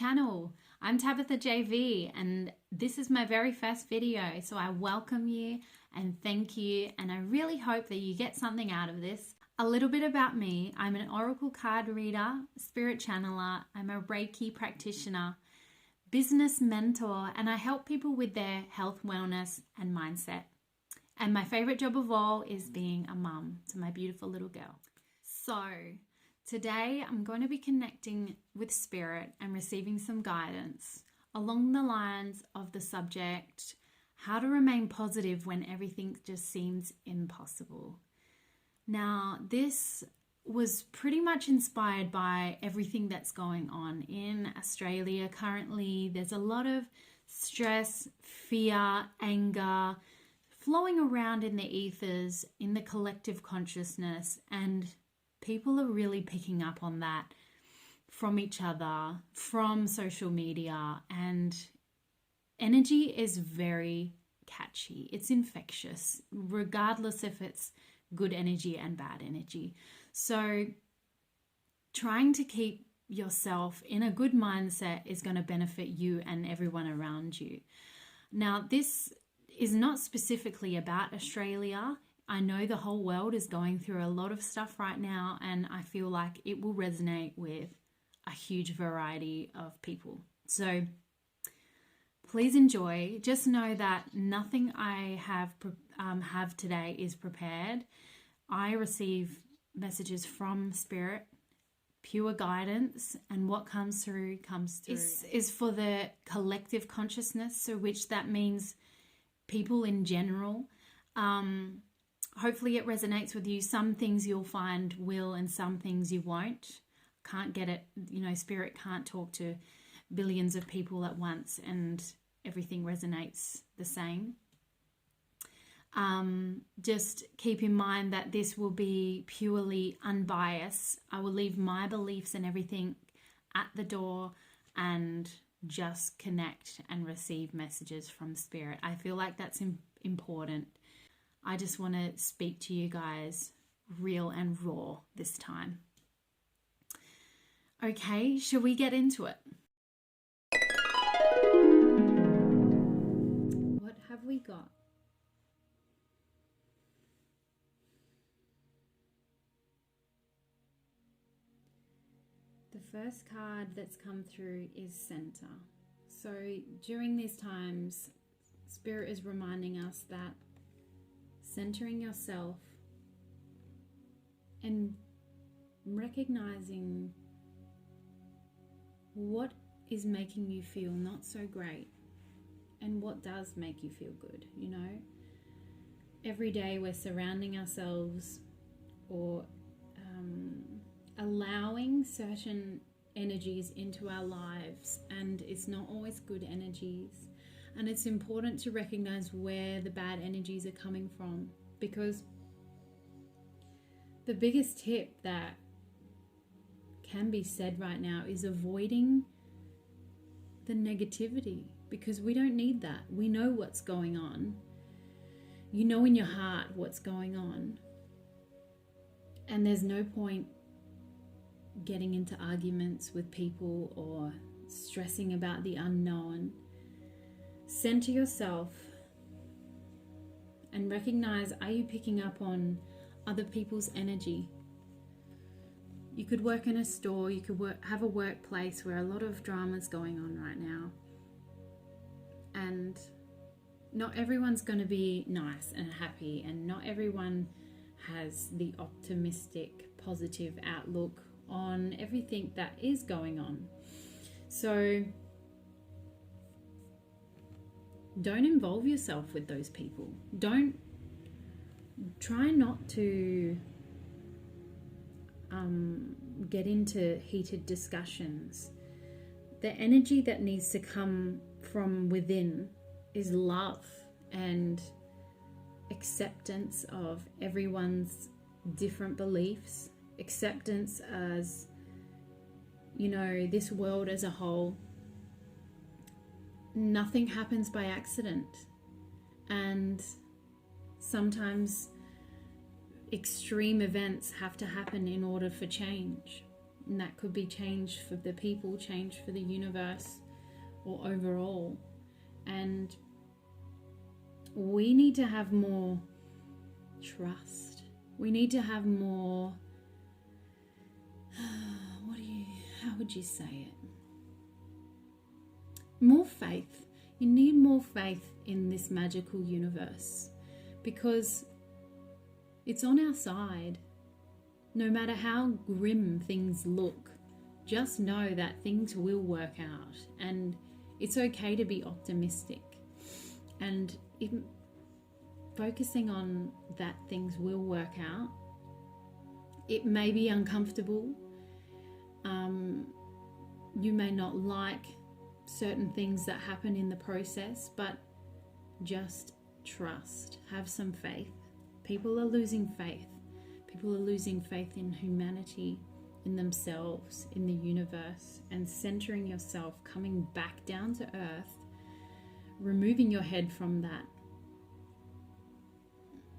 channel. I'm 𝗦𝗢𝗗𝗜𝗔 and this is my very first video, so I welcome you and thank you, and I really hope that you get something out of this. A little bit about me: I'm an oracle card reader, spirit channeler, I'm a Reiki practitioner, business mentor, and I help people with their health, wellness and mindset. And my favorite job of all is being a mum to my beautiful little girl. So today I'm going to be connecting with spirit and receiving some guidance along the lines of the subject, how to remain positive when everything just seems impossible. Now, this was pretty much inspired by everything that's going on in Australia currently. There's a lot of stress, fear, anger flowing around in the ethers, in the collective consciousness, and people are really picking up on that from each other, from social media, and energy is very catchy. It's infectious, regardless if it's good energy and bad energy. So trying to keep yourself in a good mindset is going to benefit you and everyone around you. Now, this is not specifically about Australia. I know the whole world is going through a lot of stuff right now, and I feel like it will resonate with a huge variety of people. So please enjoy. Just know that nothing I have today is prepared. I receive messages from spirit, pure guidance, and what comes through comes through. This is for the collective consciousness, so which that means people in general. Hopefully it resonates with you. Some things you'll find will and some things you won't. Can't get it, spirit can't talk to billions of people at once and everything resonates the same. Just keep in mind that this will be purely unbiased. I will leave my beliefs and everything at the door and just connect and receive messages from spirit. I feel like that's important. I just want to speak to you guys real and raw this time. Okay, shall we get into it? What have we got? The first card that's come through is center. So during these times, spirit is reminding us that centering yourself and recognizing what is making you feel not so great and what does make you feel good. Every day we're surrounding ourselves or allowing certain energies into our lives, and it's not always good energies. And it's important to recognize where the bad energies are coming from, because the biggest tip that can be said right now is avoiding the negativity, because we don't need that. We know what's going on. You know in your heart what's going on. And there's no point getting into arguments with people or stressing about the unknown. Center yourself and recognize, are you picking up on other people's energy? You could work in a store, you could have a workplace where a lot of drama is going on right now. And not everyone's going to be nice and happy, and not everyone has the optimistic, positive outlook on everything that is going on. So don't involve yourself with those people. Try not to get into heated discussions. The energy that needs to come from within is love and acceptance of everyone's different beliefs, acceptance as, this world as a whole. Nothing happens by accident, and sometimes extreme events have to happen in order for change. And that could be change for the people, change for the universe, or overall. And we need to have more trust. We need to have more, how would you say it? More faith. You need more faith in this magical universe, because it's on our side. No matter how grim things look, just know that things will work out, and it's okay to be optimistic. And even focusing on that things will work out, it may be uncomfortable. You may not like certain things that happen in the process, but just trust. Have some faith. People are losing faith. People are losing faith in humanity, in themselves, in the universe, and centering yourself, coming back down to earth, removing your head from that,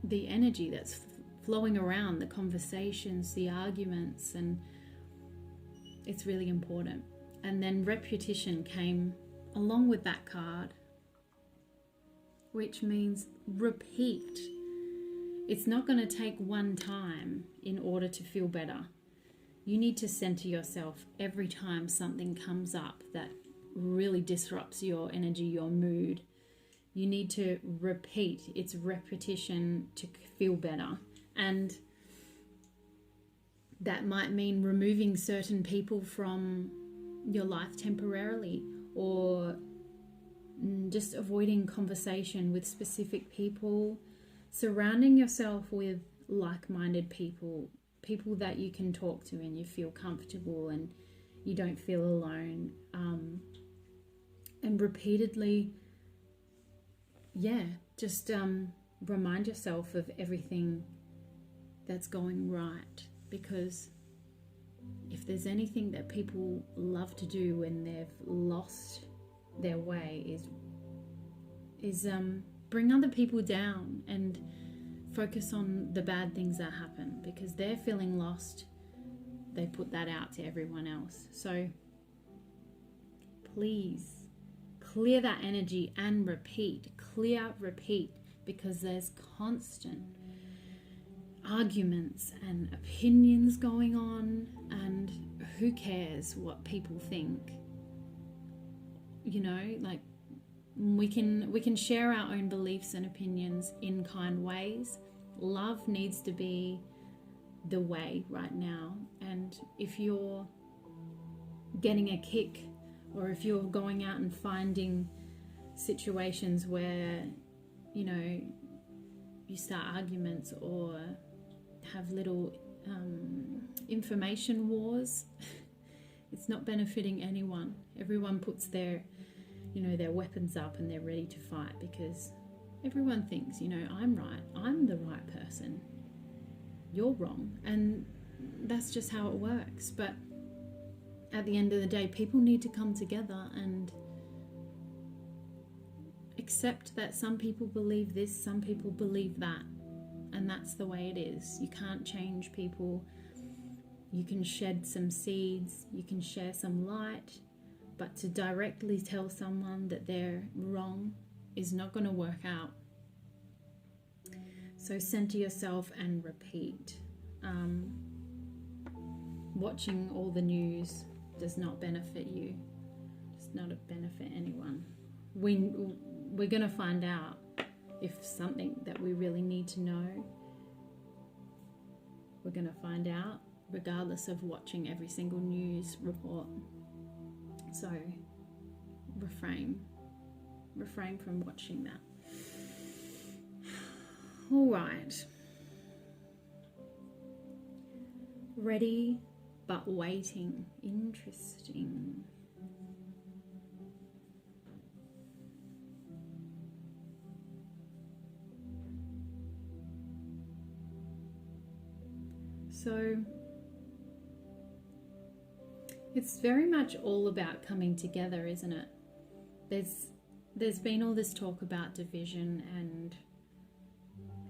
the energy that's flowing around, the conversations, the arguments, and it's really important. And then repetition came along with that card, which means repeat. It's not going to take one time in order to feel better. You need to center yourself every time something comes up that really disrupts your energy, your mood. You need to repeat. It's repetition to feel better. And that might mean removing certain people from your life temporarily, or just avoiding conversation with specific people, surrounding yourself with like-minded people, people that you can talk to and you feel comfortable and you don't feel alone, and repeatedly, just remind yourself of everything that's going right. Because if there's anything that people love to do when they've lost their way is bring other people down and focus on the bad things that happen, because they're feeling lost. They put that out to everyone else. So please clear that energy and repeat. Clear, repeat, because there's constant arguments and opinions going on, and who cares what people think? You know, like, we can share our own beliefs and opinions in kind ways. Love needs to be the way right now. And if you're getting a kick, or if you're going out and finding situations where, you know, you start arguments or have little information wars, it's not benefiting anyone. Everyone puts their weapons up and they're ready to fight, because everyone thinks, I'm right, I'm the right person, you're wrong, and that's just how it works. But at the end of the day, people need to come together and accept that some people believe this, some people believe that, and that's the way it is. You can't change people. You can shed some seeds, you can share some light, but to directly tell someone that they're wrong is not going to work out. So center yourself and repeat. Watching all the news does not benefit you. Does not benefit anyone. We're going to find out if something that we really need to know. We're going to find out regardless of watching every single news report. So refrain from watching that. All right. Ready but waiting. Interesting. So it's very much all about coming together, isn't it? There's been all this talk about division and,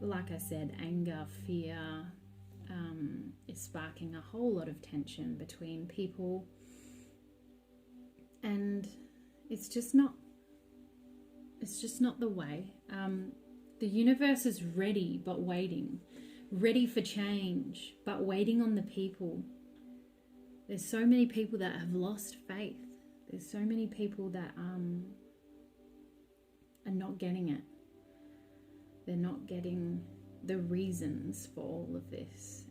like I said, anger, fear, is sparking a whole lot of tension between people, and it's just not the way. The universe is ready but waiting, ready for change but waiting on the people. There's so many people that have lost faith. There's so many people that are not getting it. They're not getting the reasons for all of this.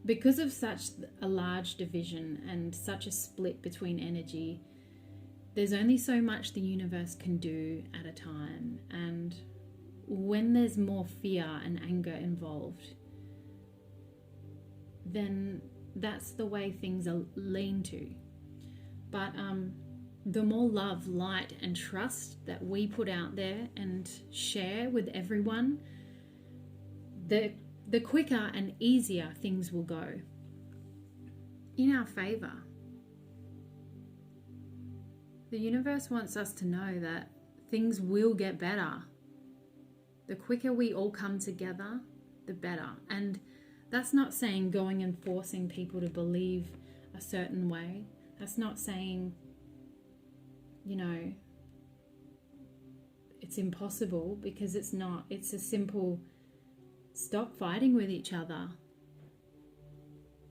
Because of such a large division and such a split between energy, there's only so much the universe can do at a time. And when there's more fear and anger involved, then that's the way things are lean to. But the more love, light, and trust that we put out there and share with everyone, the quicker and easier things will go in our favor. The universe wants us to know that things will get better. The quicker we all come together, the better. And that's not saying going and forcing people to believe a certain way. That's not saying, it's impossible, because it's not. It's a simple stop fighting with each other.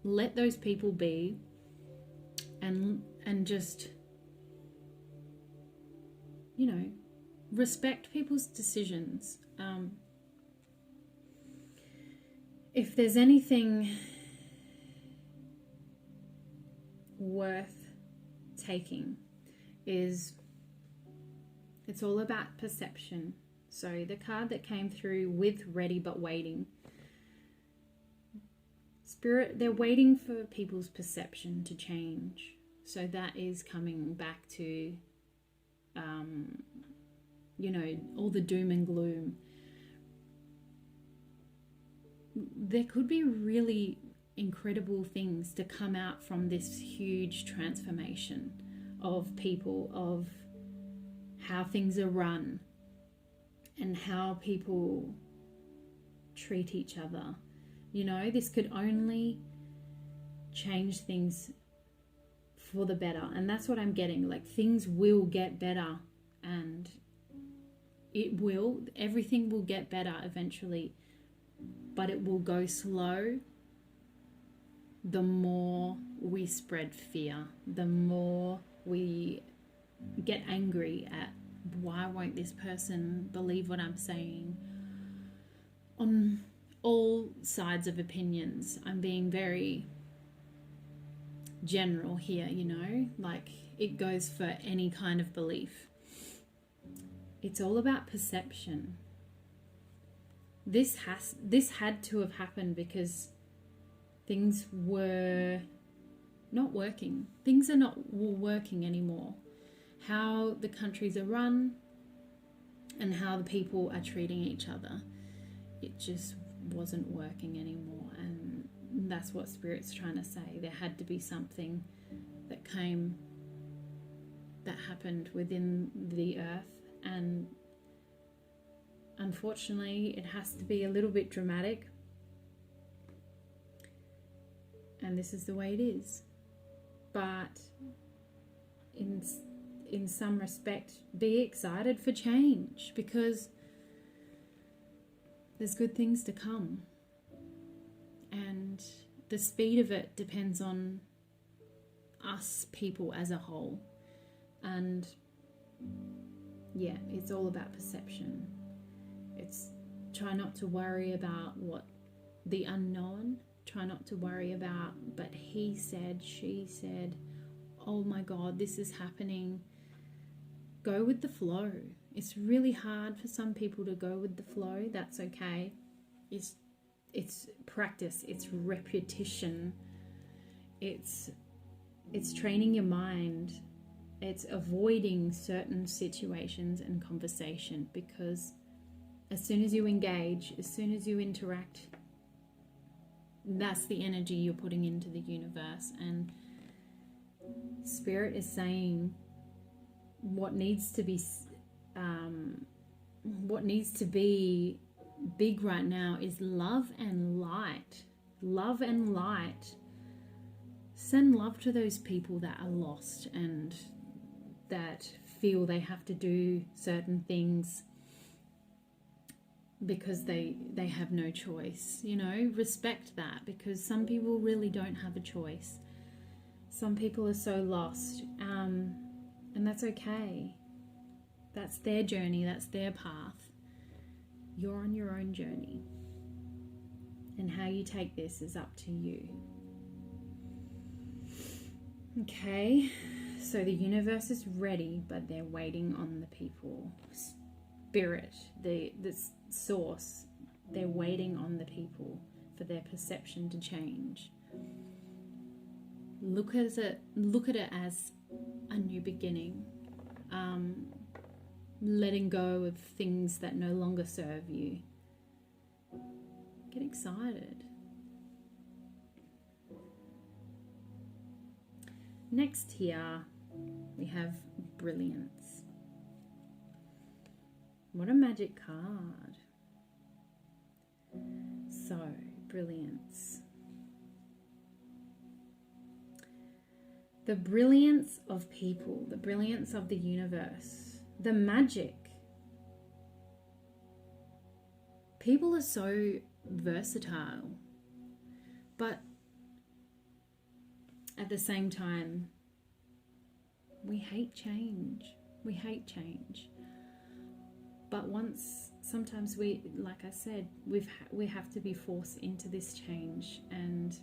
Let those people be, and just, respect people's decisions. If there's anything worth taking, it's all about perception. So the card that came through with ready but waiting, Spirit, they're waiting for people's perception to change. So that is coming back to, all the doom and gloom. There could be really incredible things to come out from this huge transformation of people, of how things are run and how people treat each other. This could only change things for the better. And that's what I'm getting. Like, things will get better, and everything will get better eventually, but it will go slow. The more we spread fear, the more we get angry at, why won't this person believe what I'm saying? On all sides of opinions, I'm being very general here, like it goes for any kind of belief. It's all about perception. This had to have happened because things were not working. Things are not working anymore. How the countries are run and how the people are treating each other, it just wasn't working anymore. And that's what Spirit's trying to say. There had to be something that happened within the earth, and unfortunately it has to be a little bit dramatic, and this is the way it is. But in some respect, be excited for change, because there's good things to come, and the speed of it depends on us people as a whole. And yeah, it's all about perception. It's try not to worry about what the unknown, try not to worry about, but he said, she said, oh my God, this is happening. Go with the flow. It's really hard for some people to go with the flow. That's okay. It's practice. It's repetition. It's training your mind. It's avoiding certain situations and conversation, because as soon as you engage, as soon as you interact, that's the energy you're putting into the universe. And Spirit is saying what needs to be big right now is love and light. Love and light. Send love to those people that are lost and that feel they have to do certain things because they have no choice. You know, respect that, because some people really don't have a choice. Some people are so lost, and that's okay. That's their journey, that's their path. You're on your own journey, and how you take this is up to you. Okay, so the universe is ready, but they're waiting on the people. Spirit, the source, they're waiting on the people for their perception to change. Look at it as a new beginning. Letting go of things that no longer serve you. Get excited. Next here, we have brilliance. What a magic card. So, brilliance. The brilliance of people, the brilliance of the universe, the magic. People are so versatile, but at the same time, we hate change. We hate change. But sometimes we, like I said, we have to be forced into this change, and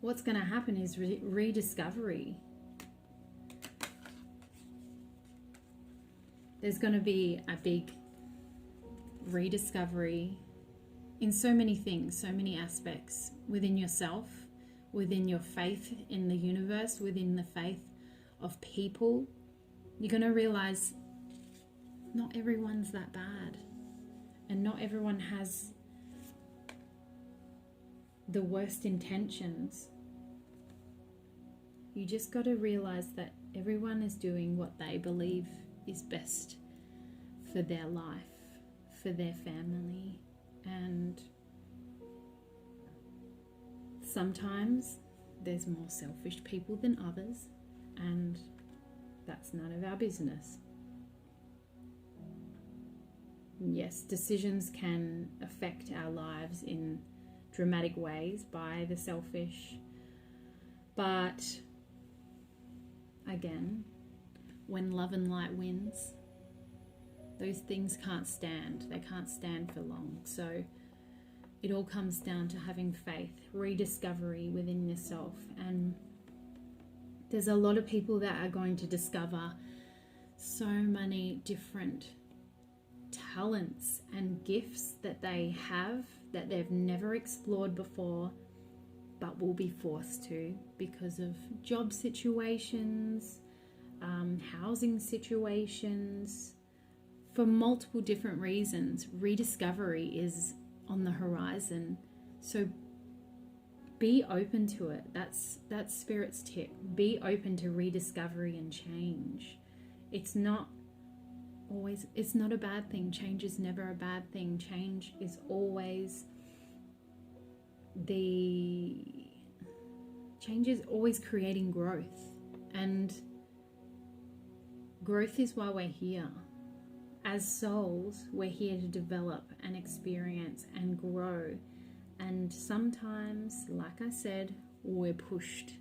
what's going to happen is rediscovery. There's going to be a big rediscovery in so many things, so many aspects within yourself, within your faith in the universe, within the faith of people. You're going to realize not everyone's that bad, and not everyone has the worst intentions. You just got to realize that everyone is doing what they believe is best for their life, for their family, and sometimes there's more selfish people than others, and that's none of our business. Yes, decisions can affect our lives in dramatic ways by the selfish, but again, when love and light wins, those things can't stand. They can't stand for long. So it all comes down to having faith, rediscovery within yourself. And there's a lot of people that are going to discover so many different talents and gifts that they have that they've never explored before, but will be forced to because of job situations, housing situations, for multiple different reasons. Rediscovery is on the horizon, so be open to it. That's Spirit's tip. Be open to rediscovery and change. It's not a bad thing. Change is never a bad thing. Change is always creating growth, and growth is why we're here. As souls, we're here to develop and experience and grow. And sometimes, like I said, we're pushed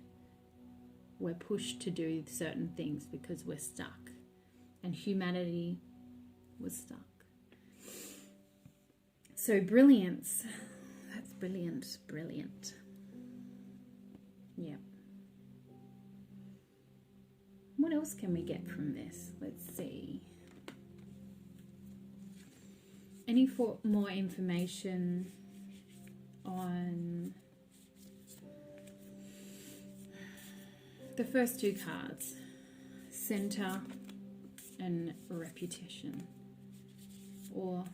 to do certain things because we're stuck, and humanity was stuck. So brilliance, that's brilliant. Yeah. What else can we get from this? Let's see. Any more information on the first two cards, center and reputation? Or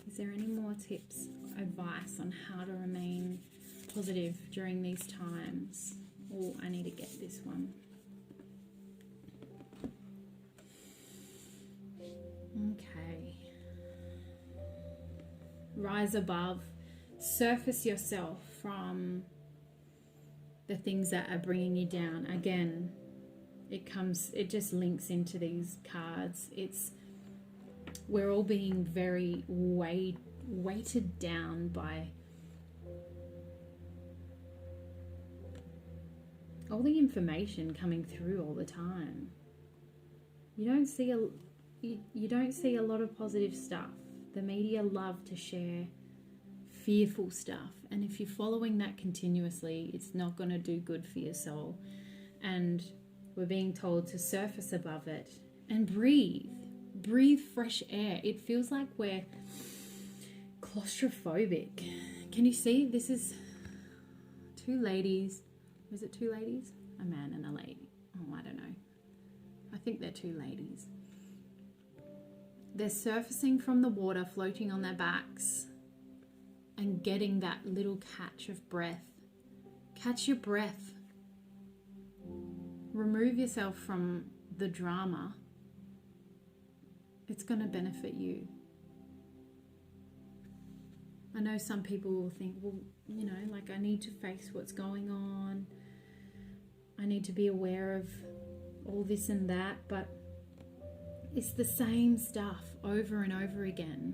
is there any more tips, advice on how to remain positive during these times? Oh, I need to get this one. rise above, surface yourself from the things that are bringing you down. Again, it just links into these cards. We're all being very weighted down by all the information coming through all the time. You don't see a lot of positive stuff. The media love to share fearful stuff, and if you're following that continuously, it's not going to do good for your soul. And we're being told to surface above it and breathe fresh air. It feels like we're claustrophobic. Can you see? This is two ladies. Is it two ladies? A man and a lady. Oh, I don't know. I think they're two ladies. They're surfacing from the water, floating on their backs, and getting that little catch of breath. Catch your breath. Remove yourself from the drama. It's going to benefit you. I know some people will think, well, you know, like, I need to face what's going on. I need to be aware of all this and that, but it's the same stuff over and over again,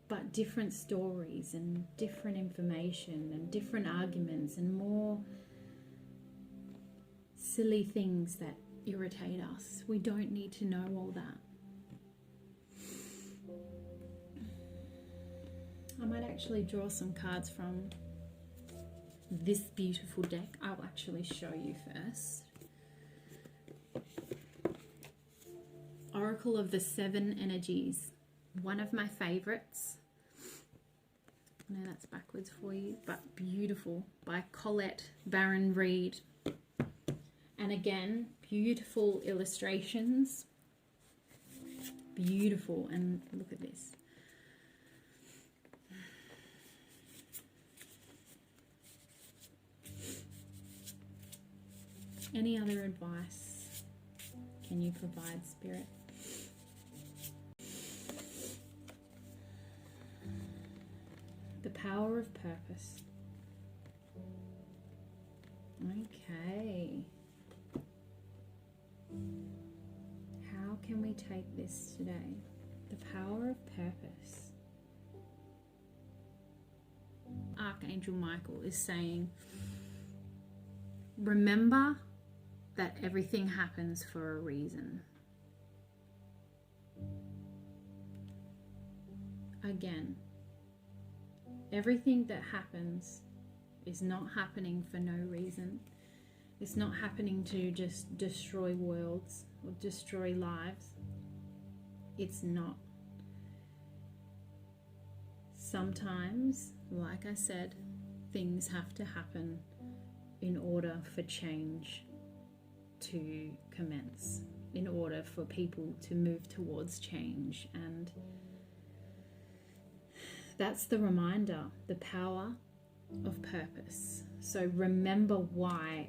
but different stories and different information and different arguments and more silly things that irritate us. We don't need to know all that. I might actually draw some cards from this beautiful deck. I'll actually show you first. Oracle of the Seven Energies, one of my favorites. I know that's backwards for you, but beautiful, by 𝗦𝗘𝗗𝗜𝗔. And again, beautiful illustrations. Beautiful. And look at this. Any other advice can you provide, Spirit? The power of purpose. Okay. How can we take this today? The power of purpose. Archangel Michael is saying, remember that everything happens for a reason. Again, everything that happens is not happening for no reason. It's not happening to just destroy worlds or destroy lives. It's not. Sometimes, like I said, things have to happen in order for change to commence, in order for people to move towards change. And that's the reminder, the power of purpose. So remember why.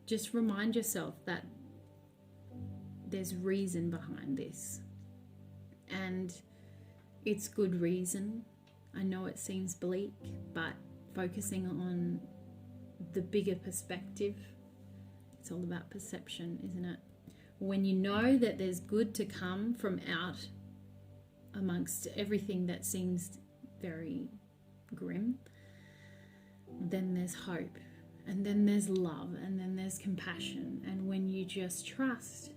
Just remind yourself that there's reason behind this, and it's good reason. I know it seems bleak, but focusing on the bigger perspective, it's all about perception, isn't it? When you know that there's good to come from out amongst everything that seems very grim, then there's hope, and then there's love, and then there's compassion. And when you just trust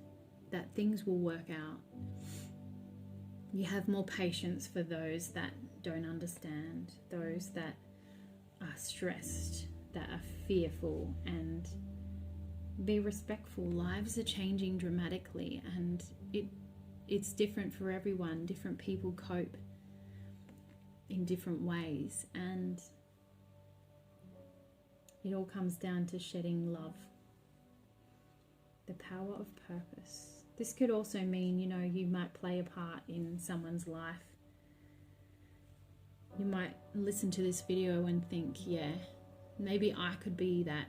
that things will work out, you have more patience for those that don't understand, those that are stressed, that are fearful, and be respectful. Lives are changing dramatically, and it's different for everyone. Different people cope in different ways, and it all comes down to shedding love. The power of purpose. This could also mean, you know, you might play a part in someone's life. You might listen to this video and think, yeah, maybe I could be that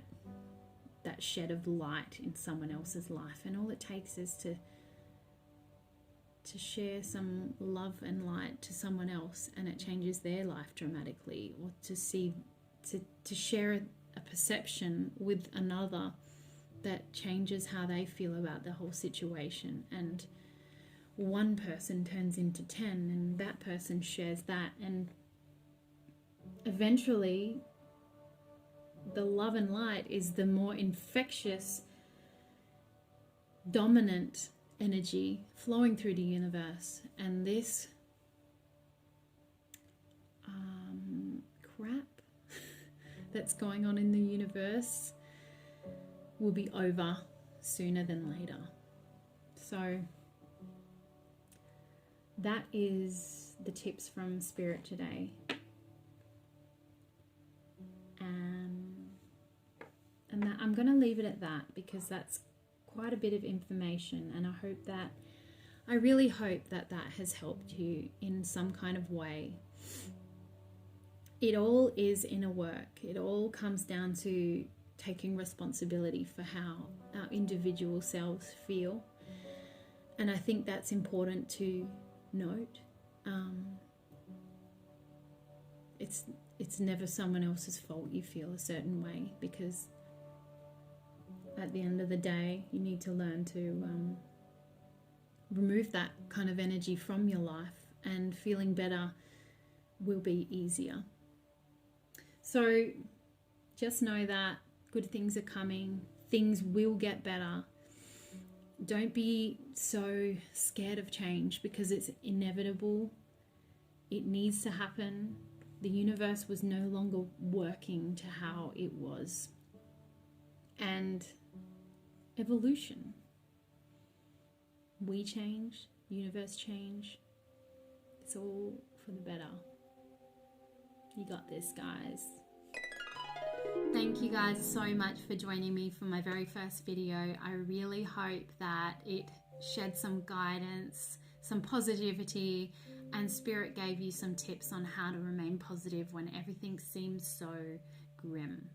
shed of light in someone else's life. And all it takes is to to share some love and light to someone else and it changes their life dramatically, or to share a perception with another that changes how they feel about the whole situation, and one person turns into 10 and that person shares that, and eventually the love and light is the more infectious, dominant energy flowing through the universe, and this crap that's going on in the universe will be over sooner than later. So that is the tips from Spirit today. And that, I'm going to leave it at that, because that's quite a bit of information, and I really hope that that has helped you in some kind of way. It all is inner work. It all comes down to taking responsibility for how our individual selves feel, and I think that's important to note. It's never someone else's fault you feel a certain way, because at the end of the day, you need to learn to remove that kind of energy from your life, and feeling better will be easier. So just know that good things are coming. Things will get better. Don't be so scared of change, because it's inevitable. It needs to happen. The universe was no longer working to how it was. And evolution. We change, universe change. It's all for the better. You got this, guys. Thank you guys so much for joining me for my very first video. I really hope that it shed some guidance, some positivity, and Spirit gave you some tips on how to remain positive when everything seems so grim.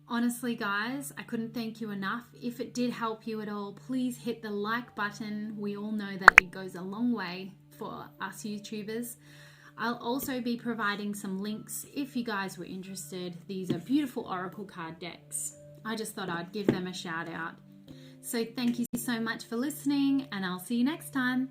Honestly, guys, I couldn't thank you enough. If it did help you at all, please hit the like button. We all know that it goes a long way for us YouTubers. I'll also be providing some links if you guys were interested. These are beautiful oracle card decks. I just thought I'd give them a shout out. So thank you so much for listening, and I'll see you next time.